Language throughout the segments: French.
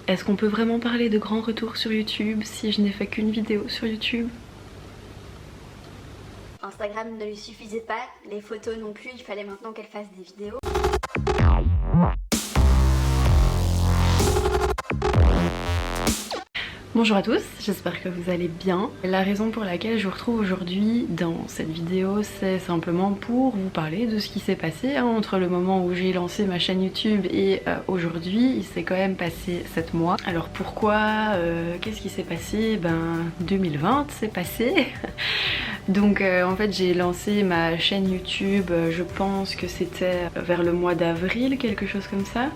Est-ce qu'on peut vraiment parler de grands retours sur YouTube si je n'ai fait qu'une vidéo sur YouTube? Instagram ne lui suffisait pas, les photos non plus, il fallait maintenant qu'elle fasse des vidéos. Bonjour à tous, j'espère que vous allez bien. La raison pour laquelle je vous retrouve aujourd'hui dans cette vidéo, c'est simplement pour vous parler de ce qui s'est passé entre le moment où j'ai lancé ma chaîne YouTube et aujourd'hui. Il s'est quand même passé 7 mois. Alors pourquoi qu'est-ce qui s'est passé? 2020 s'est passé. Donc en fait j'ai lancé ma chaîne YouTube, je pense que c'était vers le mois d'avril, quelque chose comme ça.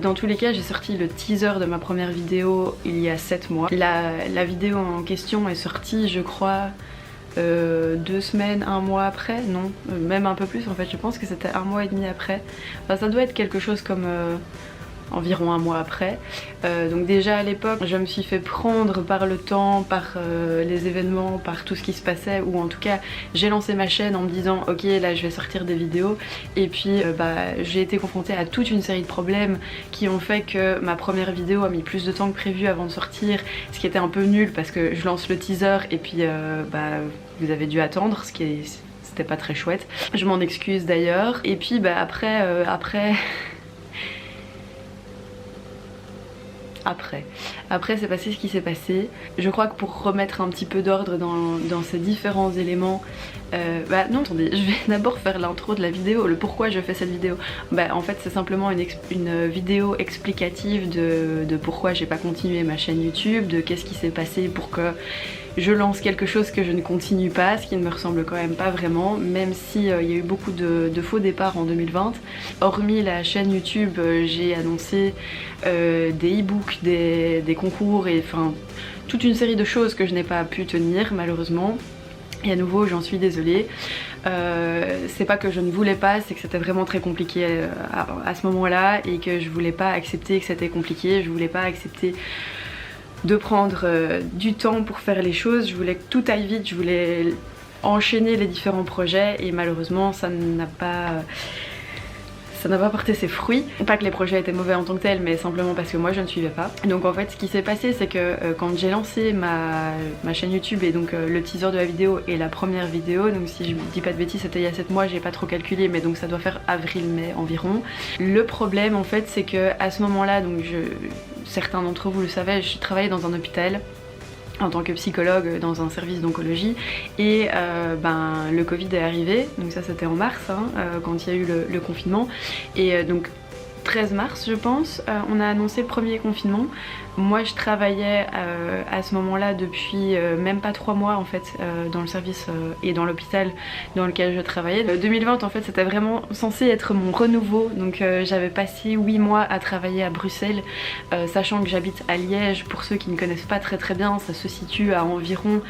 Dans tous les cas, j'ai sorti le teaser de ma première vidéo il y a 7 mois. La vidéo en question est sortie, je crois, 2 semaines, 1 mois après. Non, même un peu plus en fait, je pense que c'était 1 mois et demi après. Enfin, ça doit être quelque chose comme environ 1 mois après. Donc déjà à l'époque, je me suis fait prendre par le temps, par les événements, par tout ce qui se passait, ou en tout cas j'ai lancé ma chaîne en me disant ok là je vais sortir des vidéos, et puis j'ai été confrontée à toute une série de problèmes qui ont fait que ma première vidéo a mis plus de temps que prévu avant de sortir, ce qui était un peu nul parce que je lance le teaser et puis vous avez dû attendre, ce qui est... c'était pas très chouette. Je m'en excuse d'ailleurs. Et puis Après c'est passé ce qui s'est passé. Je crois que pour remettre un petit peu d'ordre dans ces différents éléments, non attendez, je vais d'abord faire l'intro de la vidéo, le pourquoi je fais cette vidéo. En fait c'est simplement une vidéo explicative de pourquoi j'ai pas continué ma chaîne YouTube, de qu'est-ce qui s'est passé pour que je lance quelque chose que je ne continue pas, ce qui ne me ressemble quand même pas vraiment, même si il y a eu beaucoup de faux départs en 2020. Hormis la chaîne YouTube, j'ai annoncé des e-books, des concours et enfin toute une série de choses que je n'ai pas pu tenir malheureusement. Et à nouveau j'en suis désolée. C'est pas que je ne voulais pas, c'est que c'était vraiment très compliqué à ce moment là et que je voulais pas accepter que c'était compliqué, je voulais pas accepter de prendre du temps pour faire les choses, je voulais que tout aille vite, je voulais enchaîner les différents projets et malheureusement ça n'a pas porté ses fruits. Pas que les projets étaient mauvais en tant que tels, mais simplement parce que moi je ne suivais pas. Donc en fait ce qui s'est passé c'est que quand j'ai lancé ma chaîne YouTube et donc le teaser de la vidéo et la première vidéo, donc si je dis pas de bêtises c'était il y a 7 mois, j'ai pas trop calculé mais donc ça doit faire avril-mai environ. Le problème en fait c'est que à ce moment là, donc certains d'entre vous le savaient, je travaillais dans un hôpital en tant que psychologue dans un service d'oncologie et le Covid est arrivé, donc ça c'était en mars quand il y a eu le confinement et donc 13 mars je pense, on a annoncé le premier confinement. Moi je travaillais à ce moment là depuis même pas 3 mois en fait dans le service et dans l'hôpital dans lequel je travaillais. 2020 en fait c'était vraiment censé être mon renouveau, donc j'avais passé 8 mois à travailler à Bruxelles, sachant que j'habite à Liège. Pour ceux qui ne connaissent pas très bien, ça se situe à environ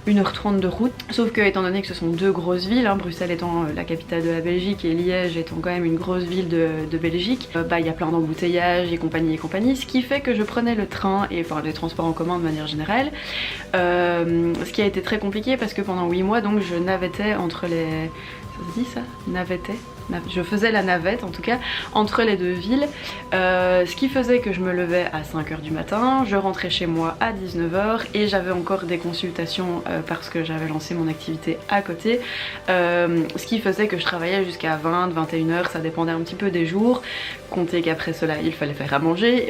1h30 de route, sauf que étant donné que ce sont deux grosses villes, Bruxelles étant la capitale de la Belgique et Liège étant quand même une grosse ville de Belgique, il y a plein d'embouteillages et compagnie, ce qui fait que je prenais le train et enfin les transports en commun de manière générale, ce qui a été très compliqué parce que pendant 8 mois donc je navettais entre les... ça se dit ça? Navettais? Je faisais la navette en tout cas entre les deux villes, ce qui faisait que je me levais à 5h du matin, je rentrais chez moi à 19h et j'avais encore des consultations parce que j'avais lancé mon activité à côté, ce qui faisait que je travaillais jusqu'à 20-21h, ça dépendait un petit peu des jours. Comptez qu'après cela il fallait faire à manger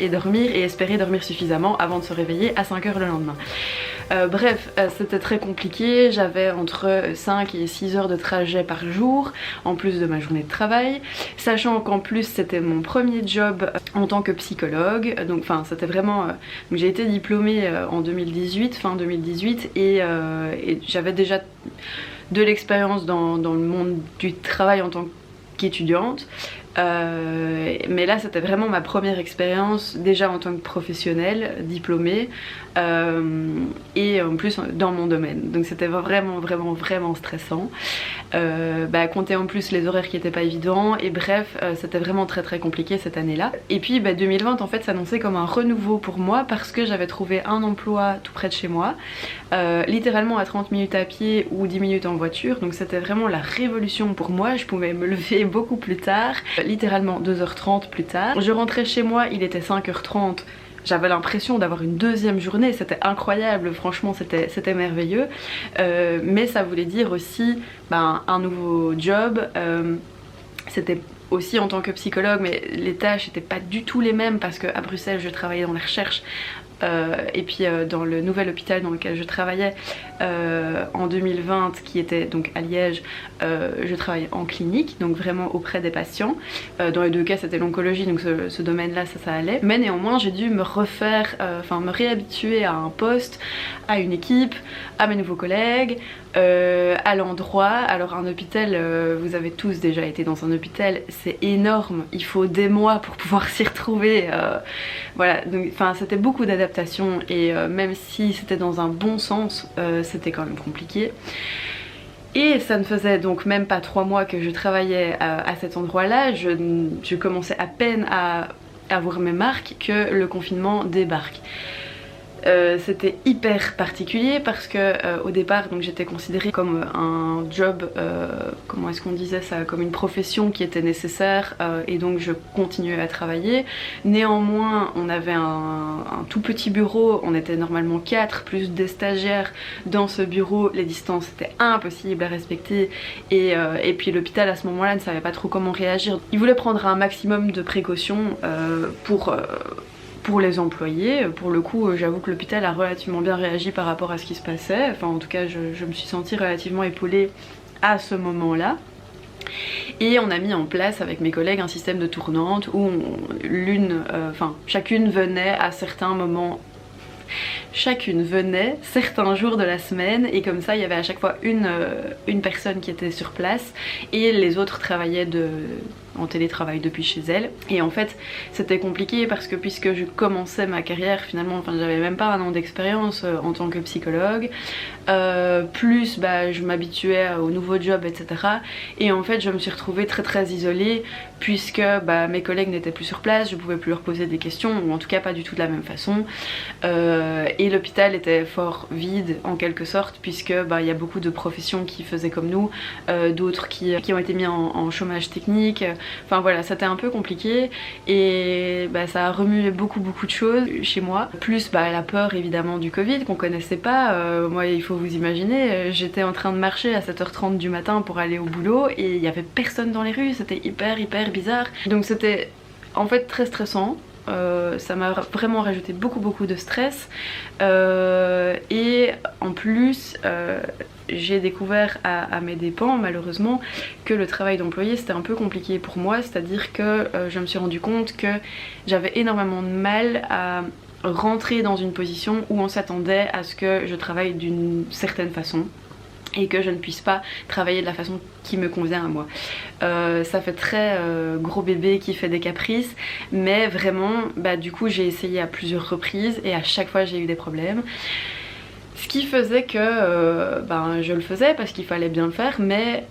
et dormir et espérer dormir suffisamment avant de se réveiller à 5h le lendemain. Bref, c'était très compliqué, j'avais entre 5 et 6 heures de trajet par jour en plus de ma journée de travail, sachant qu'en plus c'était mon premier job en tant que psychologue, donc enfin c'était vraiment... j'ai été diplômée en 2018, fin 2018 et j'avais déjà de l'expérience dans le monde du travail en tant qu'étudiante. Mais là c'était vraiment ma première expérience déjà en tant que professionnelle diplômée et en plus dans mon domaine, donc c'était vraiment stressant. Compter en plus les horaires qui étaient pas évidents et bref c'était vraiment très compliqué cette année là. Et puis 2020 en fait s'annonçait comme un renouveau pour moi parce que j'avais trouvé un emploi tout près de chez moi, littéralement à 30 minutes à pied ou 10 minutes en voiture, donc c'était vraiment la révolution pour moi. Je pouvais me lever beaucoup plus tard, littéralement 2h30 plus tard. Je rentrais chez moi, il était 5h30. J'avais l'impression d'avoir une deuxième journée, c'était incroyable, franchement c'était merveilleux. Mais ça voulait dire aussi un nouveau job. C'était aussi en tant que psychologue, mais les tâches n'étaient pas du tout les mêmes parce qu'à Bruxelles je travaillais dans la recherche. Et puis dans le nouvel hôpital dans lequel je travaillais en 2020, qui était donc à Liège, je travaillais en clinique, donc vraiment auprès des patients. Dans les deux cas c'était l'oncologie, donc ce domaine là ça allait. Mais néanmoins j'ai dû me refaire, me réhabituer à un poste, à une équipe, à mes nouveaux collègues, à l'endroit. Alors un hôpital, vous avez tous déjà été dans un hôpital, c'est énorme, il faut des mois pour pouvoir s'y retrouver. Voilà, donc c'était beaucoup d'adaptation et même si c'était dans un bon sens, c'était quand même compliqué. Et ça ne faisait donc même pas 3 mois que je travaillais à cet endroit-là, je commençais à peine à avoir mes marques que le confinement débarque. C'était hyper particulier parce que au départ donc j'étais considérée comme un job, comment est-ce qu'on disait ça, comme une profession qui était nécessaire, et donc je continuais à travailler. Néanmoins on avait un tout petit bureau, on était normalement 4 plus des stagiaires dans ce bureau, les distances étaient impossibles à respecter et puis l'hôpital à ce moment-là ne savait pas trop comment réagir. Il voulait prendre un maximum de précautions pour les employés. Pour le coup j'avoue que l'hôpital a relativement bien réagi par rapport à ce qui se passait, en tout cas je me suis sentie relativement épaulée à ce moment là. Et on a mis en place avec mes collègues un système de tournante où chacune venait à certains moments, chacune venait certains jours de la semaine, et comme ça il y avait à chaque fois une personne qui était sur place et les autres travaillaient en télétravail depuis chez elle. Et en fait c'était compliqué parce que puisque je commençais ma carrière finalement, j'avais même pas un an d'expérience en tant que psychologue, plus je m'habituais au nouveau job, etc. Et en fait je me suis retrouvée très isolée puisque mes collègues n'étaient plus sur place, je pouvais plus leur poser des questions, ou en tout cas pas du tout de la même façon. Et l'hôpital était fort vide en quelque sorte puisque il y a beaucoup de professions qui faisaient comme nous, d'autres qui ont été mis en chômage technique. Enfin voilà, c'était un peu compliqué et ça a remué beaucoup de choses chez moi. Plus la peur évidemment du Covid qu'on connaissait pas. Moi il faut vous imaginer, j'étais en train de marcher à 7h30 du matin pour aller au boulot et il y avait personne dans les rues, c'était hyper bizarre. Donc c'était en fait très stressant. Ça m'a vraiment rajouté beaucoup de stress, et en plus j'ai découvert à mes dépens malheureusement que le travail d'employé c'était un peu compliqué pour moi, c'est à dire que je me suis rendu compte que j'avais énormément de mal à rentrer dans une position où on s'attendait à ce que je travaille d'une certaine façon et que je ne puisse pas travailler de la façon qui me convient à moi. Ça fait très gros bébé qui fait des caprices, mais vraiment du coup j'ai essayé à plusieurs reprises et à chaque fois j'ai eu des problèmes. Ce qui faisait que je le faisais parce qu'il fallait bien le faire, mais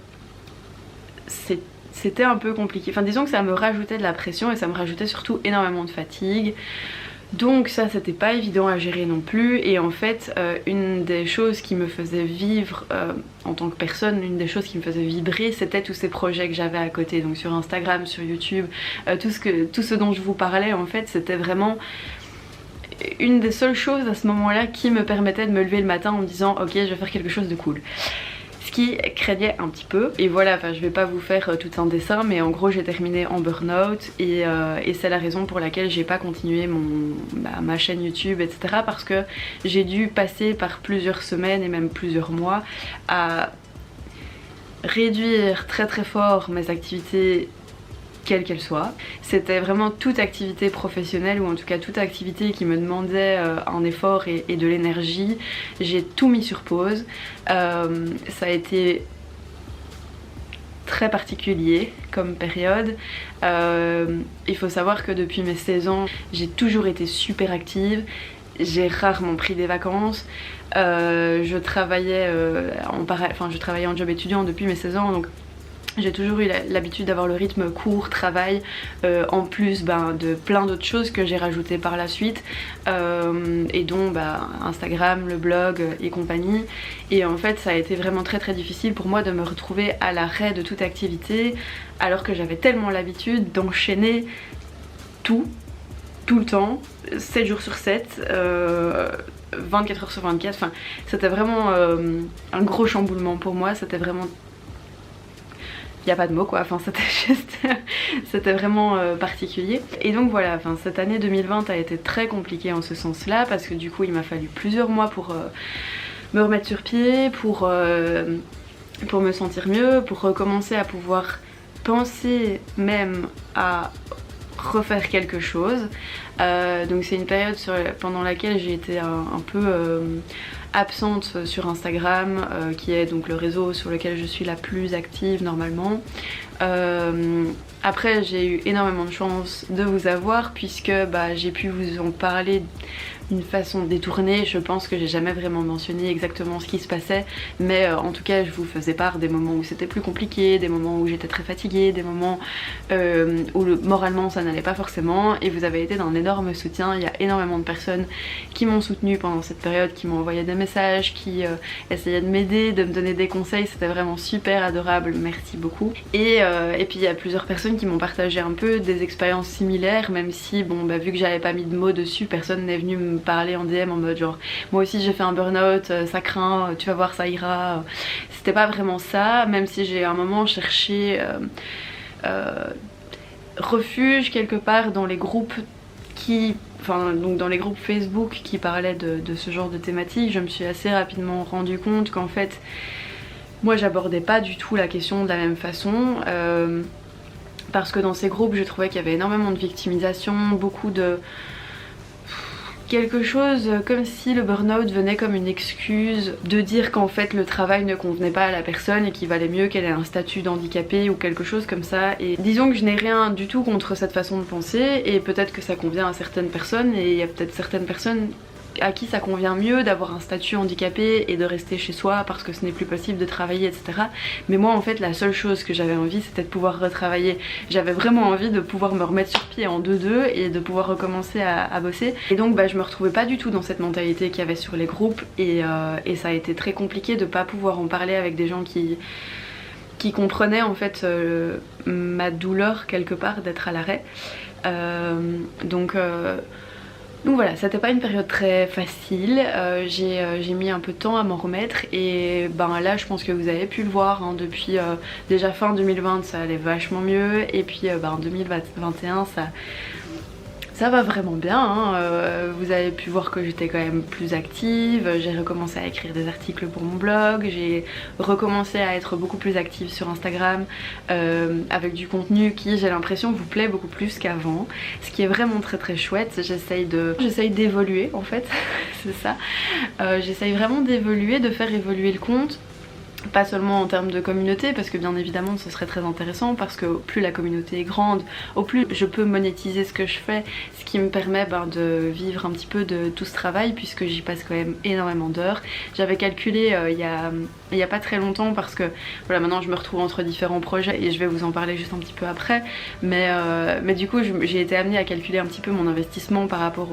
c'était un peu compliqué. Disons que ça me rajoutait de la pression et ça me rajoutait surtout énormément de fatigue. Donc ça c'était pas évident à gérer non plus, et en fait une des choses qui me faisait vivre en tant que personne, une des choses qui me faisait vibrer, c'était tous ces projets que j'avais à côté, donc sur Instagram, sur YouTube, tout ce dont je vous parlais en fait, c'était vraiment une des seules choses à ce moment là qui me permettait de me lever le matin en me disant ok je vais faire quelque chose de cool. Ce qui craignait un petit peu, et voilà, je vais pas vous faire tout un dessin, mais en gros j'ai terminé en burn-out et c'est la raison pour laquelle j'ai pas continué ma chaîne YouTube, etc. parce que j'ai dû passer par plusieurs semaines et même plusieurs mois à réduire très fort mes activités quelle qu'elle soit. C'était vraiment toute activité professionnelle, ou en tout cas toute activité qui me demandait un effort et de l'énergie. J'ai tout mis sur pause. Ça a été très particulier comme période. Il faut savoir que depuis mes 16 ans, j'ai toujours été super active. J'ai rarement pris des vacances. Je travaillais en job étudiant depuis mes 16 ans, donc J'ai toujours eu l'habitude d'avoir le rythme court, travail, en plus de plein d'autres choses que j'ai rajoutées par la suite, et dont Instagram, le blog et compagnie. Et en fait ça a été vraiment très très difficile pour moi de me retrouver à l'arrêt de toute activité, alors que j'avais tellement l'habitude d'enchaîner tout le temps, 7 jours sur 7, 24 heures sur 24, enfin c'était vraiment un gros chamboulement pour moi, c'était vraiment... Il n'y a pas de mots quoi, enfin c'était juste... c'était vraiment particulier. Et donc voilà, enfin, cette année 2020 a été très compliquée en ce sens là, parce que du coup il m'a fallu plusieurs mois pour me remettre sur pied, pour me sentir mieux, pour recommencer à pouvoir penser même à refaire quelque chose. Donc c'est une période pendant laquelle j'ai été un peu absente sur Instagram, qui est donc le réseau sur lequel je suis la plus active normalement. Après j'ai eu énormément de chance de vous avoir, puisque j'ai pu vous en parler d'une façon détournée. Je pense que j'ai jamais vraiment mentionné exactement ce qui se passait, mais en tout cas je vous faisais part des moments où c'était plus compliqué, des moments où j'étais très fatiguée, des moments où moralement ça n'allait pas forcément, et vous avez été d'un énorme soutien. Il y a énormément de personnes qui m'ont soutenue pendant cette période, qui m'ont envoyé des messages, qui essayaient de m'aider, de me donner des conseils. C'était vraiment super adorable, merci beaucoup. Et puis il y a plusieurs personnes qui m'ont partagé un peu des expériences similaires, même si vu que j'avais pas mis de mots dessus, personne n'est venu me parler en DM en mode genre moi aussi j'ai fait un burn-out, ça craint, tu vas voir ça ira. C'était pas vraiment ça, même si j'ai à un moment cherché refuge quelque part dans les groupes donc dans les groupes Facebook qui parlaient de ce genre de thématique. Je me suis assez rapidement rendu compte qu'en fait moi j'abordais pas du tout la question de la même façon, parce que dans ces groupes je trouvais qu'il y avait énormément de victimisation, beaucoup de... quelque chose comme si le burn-out venait comme une excuse de dire qu'en fait le travail ne convenait pas à la personne et qu'il valait mieux qu'elle ait un statut d'handicapé ou quelque chose comme ça. Et disons que je n'ai rien du tout contre cette façon de penser, et peut-être que ça convient à certaines personnes, et il y a peut-être certaines personnes à qui ça convient mieux d'avoir un statut handicapé et de rester chez soi parce que ce n'est plus possible de travailler, etc. Mais moi en fait la seule chose que j'avais envie c'était de pouvoir retravailler. J'avais vraiment envie de pouvoir me remettre sur pied en 2-2 et de pouvoir recommencer à bosser. Et donc je me retrouvais pas du tout dans cette mentalité qu'il y avait sur les groupes, et ça a été très compliqué de pas pouvoir en parler avec des gens qui comprenaient en fait ma douleur quelque part d'être à l'arrêt. Donc voilà, c'était pas une période très facile, j'ai mis un peu de temps à m'en remettre, et là je pense que vous avez pu le voir, hein, depuis déjà fin 2020 ça allait vachement mieux, et puis en 2021 ça va vraiment bien, hein. Vous avez pu voir que j'étais quand même plus active, j'ai recommencé à écrire des articles pour mon blog, j'ai recommencé à être beaucoup plus active sur Instagram, avec du contenu qui, j'ai l'impression, vous plaît beaucoup plus qu'avant, ce qui est vraiment très très chouette. J'essaye d'évoluer en fait, c'est ça, j'essaye vraiment d'évoluer, de faire évoluer le compte. Pas seulement en termes de communauté, parce que bien évidemment ce serait très intéressant, parce que plus la communauté est grande, au plus je peux monétiser ce que je fais, ce qui me permet de vivre un petit peu de tout ce travail, puisque j'y passe quand même énormément d'heures. J'avais calculé il y a pas très longtemps, parce que voilà, maintenant je me retrouve entre différents projets et je vais vous en parler juste un petit peu après, mais du coup j'ai été amenée à calculer un petit peu mon investissement par rapport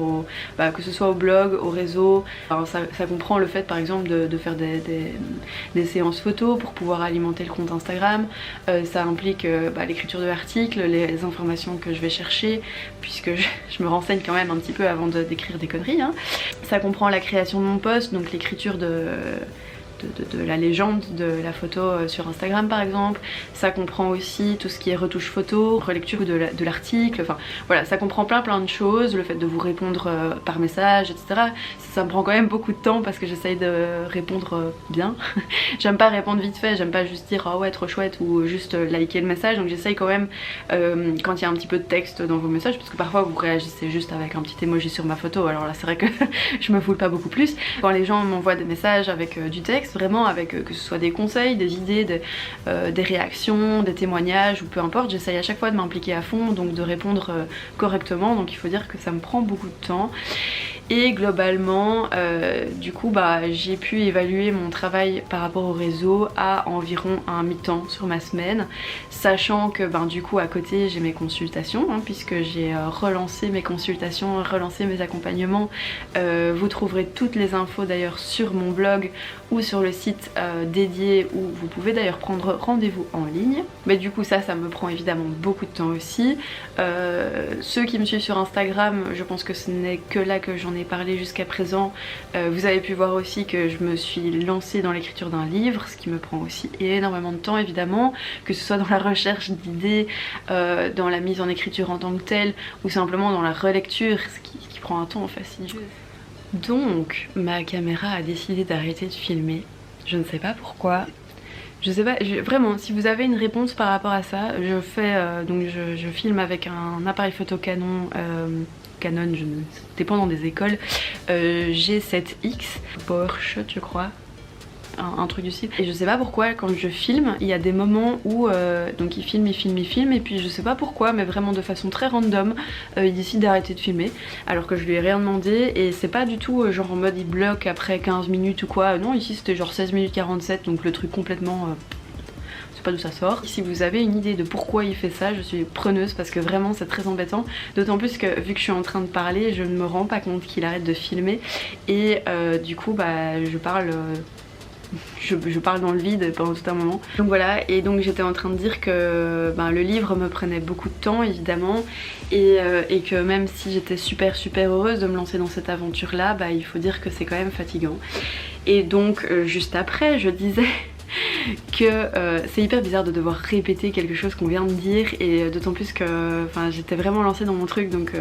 que ce soit au blog, au réseau. Alors, ça comprend le fait par exemple de faire des séances photos pour pouvoir alimenter le compte Instagram, ça implique l'écriture de l'article, les informations que je vais chercher, puisque je me renseigne quand même un petit peu avant d'écrire des conneries, hein. Ça comprend la création de mon post, donc l'écriture de la légende de la photo sur Instagram par exemple. Ça comprend aussi tout ce qui est retouche photo, relecture de l'article, enfin voilà, ça comprend plein de choses, le fait de vous répondre par message, etc. Ça me prend quand même beaucoup de temps, parce que j'essaye de répondre bien. J'aime pas répondre vite fait, j'aime pas juste dire oh ouais trop chouette ou juste liker le message, donc j'essaye quand même quand il y a un petit peu de texte dans vos messages, parce que parfois vous réagissez juste avec un petit emoji sur ma photo, alors là c'est vrai que je me foule pas beaucoup plus. Quand les gens m'envoient des messages avec du texte, vraiment avec que ce soit des conseils, des idées, des réactions, des témoignages ou peu importe, j'essaye à chaque fois de m'impliquer à fond, donc de répondre correctement, donc il faut dire que ça me prend beaucoup de temps. Et globalement du coup j'ai pu évaluer mon travail par rapport au réseau à environ un mi-temps sur ma semaine, sachant que du coup à côté j'ai mes consultations puisque j'ai relancé mes consultations, relancé mes accompagnements. Vous trouverez toutes les infos d'ailleurs sur mon blog ou sur le site dédié où vous pouvez d'ailleurs prendre rendez-vous en ligne. Mais du coup ça me prend évidemment beaucoup de temps aussi. Ceux qui me suivent sur Instagram, je pense que ce n'est que là que j'en ai parlé jusqu'à présent. Vous avez pu voir aussi que je me suis lancée dans l'écriture d'un livre, ce qui me prend aussi énormément de temps évidemment, que ce soit dans la recherche d'idées, dans la mise en écriture en tant que telle, ou simplement dans la relecture, ce qui prend un temps fastidieux. Donc ma caméra a décidé d'arrêter de filmer, je ne sais pas pourquoi. Je sais pas, vraiment, si vous avez une réponse par rapport à ça, je fais je filme avec un appareil photo Canon, dépendant des écoles, G7X, PowerShot je crois, un truc du style. Et je sais pas pourquoi quand je filme, il y a des moments où donc il filme et puis je sais pas pourquoi, mais vraiment de façon très random, il décide d'arrêter de filmer alors que je lui ai rien demandé. Et c'est pas du tout genre en mode il bloque après 15 minutes ou quoi, non, ici c'était genre 16 minutes 47, donc le truc complètement je sais pas d'où ça sort. Si vous avez une idée de pourquoi il fait ça, je suis preneuse parce que vraiment c'est très embêtant, d'autant plus que vu que je suis en train de parler, je ne me rends pas compte qu'il arrête de filmer. Et du coup je parle je parle dans le vide pendant tout un moment. Donc voilà, et donc j'étais en train de dire que le livre me prenait beaucoup de temps évidemment, et que même si j'étais super heureuse de me lancer dans cette aventure là, il faut dire que c'est quand même fatigant. Et donc juste après je disais que c'est hyper bizarre de devoir répéter quelque chose qu'on vient de dire, et d'autant plus que j'étais vraiment lancée dans mon truc, donc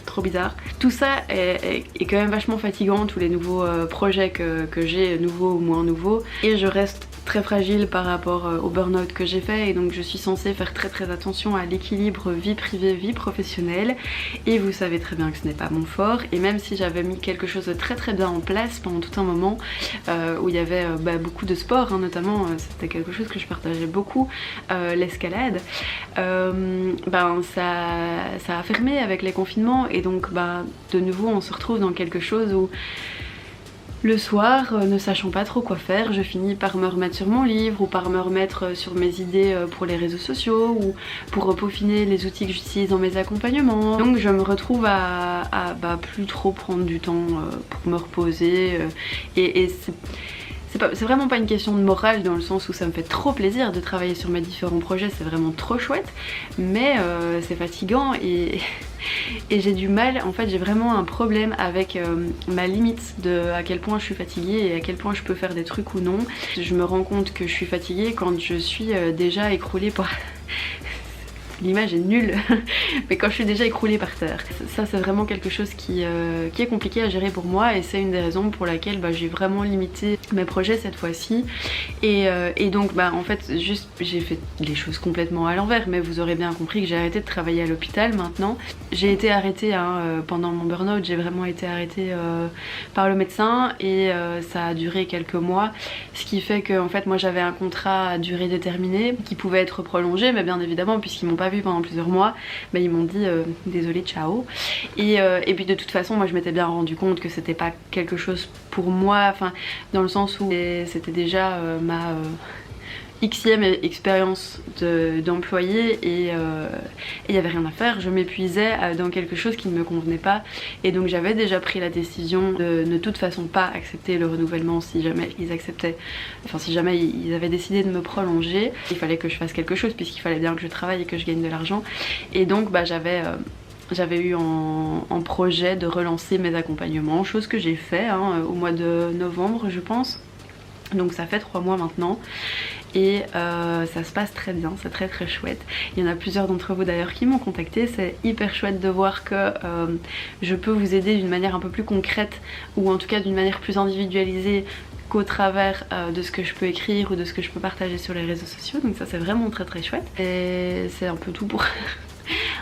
trop bizarre. Tout ça est quand même vachement fatigant, tous les nouveaux projets que j'ai, nouveaux ou moins nouveaux, et je reste très fragile par rapport au burn-out que j'ai fait, et donc je suis censée faire très attention à l'équilibre vie privée, vie professionnelle, et vous savez très bien que ce n'est pas mon fort. Et même si j'avais mis quelque chose de très bien en place pendant tout un moment, où il y avait beaucoup de sport notamment, c'était quelque chose que je partageais beaucoup, l'escalade, ça a fermé avec les confinements, et donc de nouveau on se retrouve dans quelque chose où le soir, ne sachant pas trop quoi faire, je finis par me remettre sur mon livre, ou par me remettre sur mes idées pour les réseaux sociaux, ou pour peaufiner les outils que j'utilise dans mes accompagnements. Donc je me retrouve à plus trop prendre du temps pour me reposer, et c'est vraiment pas une question de morale, dans le sens où ça me fait trop plaisir de travailler sur mes différents projets, c'est vraiment trop chouette, mais c'est fatigant, et j'ai du mal, en fait j'ai vraiment un problème avec ma limite de à quel point je suis fatiguée et à quel point je peux faire des trucs ou non. Je me rends compte que je suis fatiguée quand je suis déjà écroulée par... L'image est nulle, mais quand je suis déjà écroulée par terre. Ça c'est vraiment quelque chose qui est compliqué à gérer pour moi, et c'est une des raisons pour laquelle j'ai vraiment limité mes projets cette fois-ci. Et donc en fait juste j'ai fait les choses complètement à l'envers, mais vous aurez bien compris que j'ai arrêté de travailler à l'hôpital maintenant. J'ai été arrêtée pendant mon burn-out, j'ai vraiment été arrêtée par le médecin, et ça a duré quelques mois, ce qui fait que en fait moi j'avais un contrat à durée déterminée qui pouvait être prolongé, mais bien évidemment puisqu'ils m'ont pas vu pendant plusieurs mois, ils m'ont dit désolé, ciao. Et puis de toute façon moi je m'étais bien rendu compte que c'était pas quelque chose pour moi, dans le sens où c'était déjà ma xème expérience d'employé, et il n'y avait rien à faire. Je m'épuisais dans quelque chose qui ne me convenait pas, et donc j'avais déjà pris la décision de ne toute façon pas accepter le renouvellement si jamais ils acceptaient, si jamais ils avaient décidé de me prolonger. Il fallait que je fasse quelque chose puisqu'il fallait bien que je travaille et que je gagne de l'argent, et donc j'avais eu en projet de relancer mes accompagnements, chose que j'ai fait au mois de novembre je pense. Donc ça fait 3 mois maintenant, et ça se passe très bien, c'est très chouette. Il y en a plusieurs d'entre vous d'ailleurs qui m'ont contacté, c'est hyper chouette de voir que je peux vous aider d'une manière un peu plus concrète, ou en tout cas d'une manière plus individualisée qu'au travers de ce que je peux écrire ou de ce que je peux partager sur les réseaux sociaux. Donc ça c'est vraiment très chouette, et c'est un peu tout pour...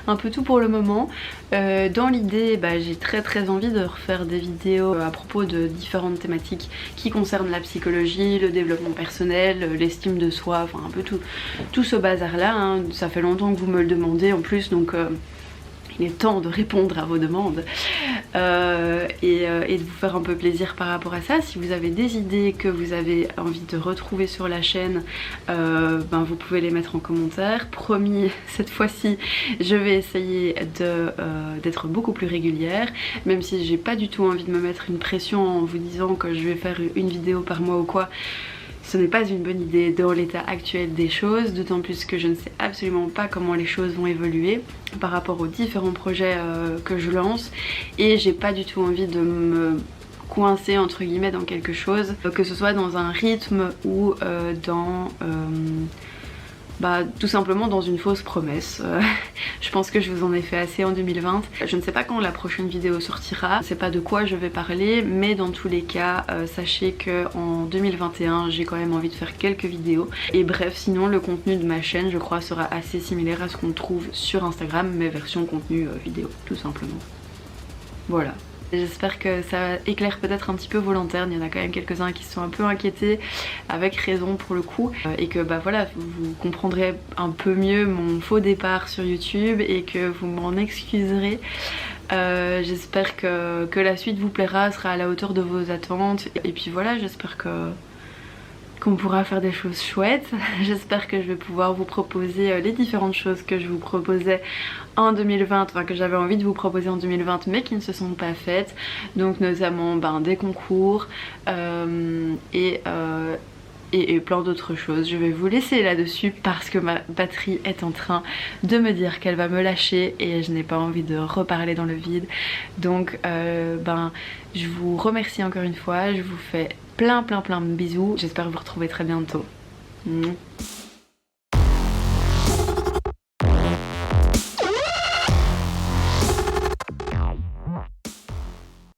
un peu tout pour le moment. Dans l'idée, j'ai très envie de refaire des vidéos à propos de différentes thématiques qui concernent la psychologie, le développement personnel, l'estime de soi, un peu tout ce bazar là. Ça fait longtemps que vous me le demandez en plus, donc il est temps de répondre à vos demandes et de vous faire un peu plaisir par rapport à ça. Si vous avez des idées que vous avez envie de retrouver sur la chaîne, vous pouvez les mettre en commentaire. Promis, cette fois-ci je vais essayer d'être beaucoup plus régulière, même si j'ai pas du tout envie de me mettre une pression en vous disant que je vais faire une vidéo par mois ou quoi. Ce n'est pas une bonne idée dans l'état actuel des choses, d'autant plus que je ne sais absolument pas comment les choses vont évoluer par rapport aux différents projets que je lance, et j'ai pas du tout envie de me coincer entre guillemets dans quelque chose, que ce soit dans un rythme ou tout simplement dans une fausse promesse. Je pense que je vous en ai fait assez en 2020. Je ne sais pas quand la prochaine vidéo sortira, je ne sais pas de quoi je vais parler, mais dans tous les cas, sachez que en 2021, j'ai quand même envie de faire quelques vidéos. Et bref, sinon le contenu de ma chaîne, je crois, sera assez similaire à ce qu'on trouve sur Instagram, mais version contenu vidéo, tout simplement. Voilà. J'espère que ça éclaire peut-être un petit peu vos lanternes. Il y en a quand même quelques-uns qui se sont un peu inquiétés, avec raison pour le coup, et que voilà, vous comprendrez un peu mieux mon faux départ sur YouTube et que vous m'en excuserez. J'espère que la suite vous plaira, sera à la hauteur de vos attentes, et puis voilà, j'espère qu'on pourra faire des choses chouettes. J'espère que je vais pouvoir vous proposer les différentes choses que je vous proposais en 2020, enfin que j'avais envie de vous proposer en 2020 mais qui ne se sont pas faites, donc notamment des concours et plein d'autres choses. Je vais vous laisser là-dessus parce que ma batterie est en train de me dire qu'elle va me lâcher et je n'ai pas envie de reparler dans le vide. Donc je vous remercie encore une fois, je vous fais plein de bisous. J'espère vous retrouver très bientôt.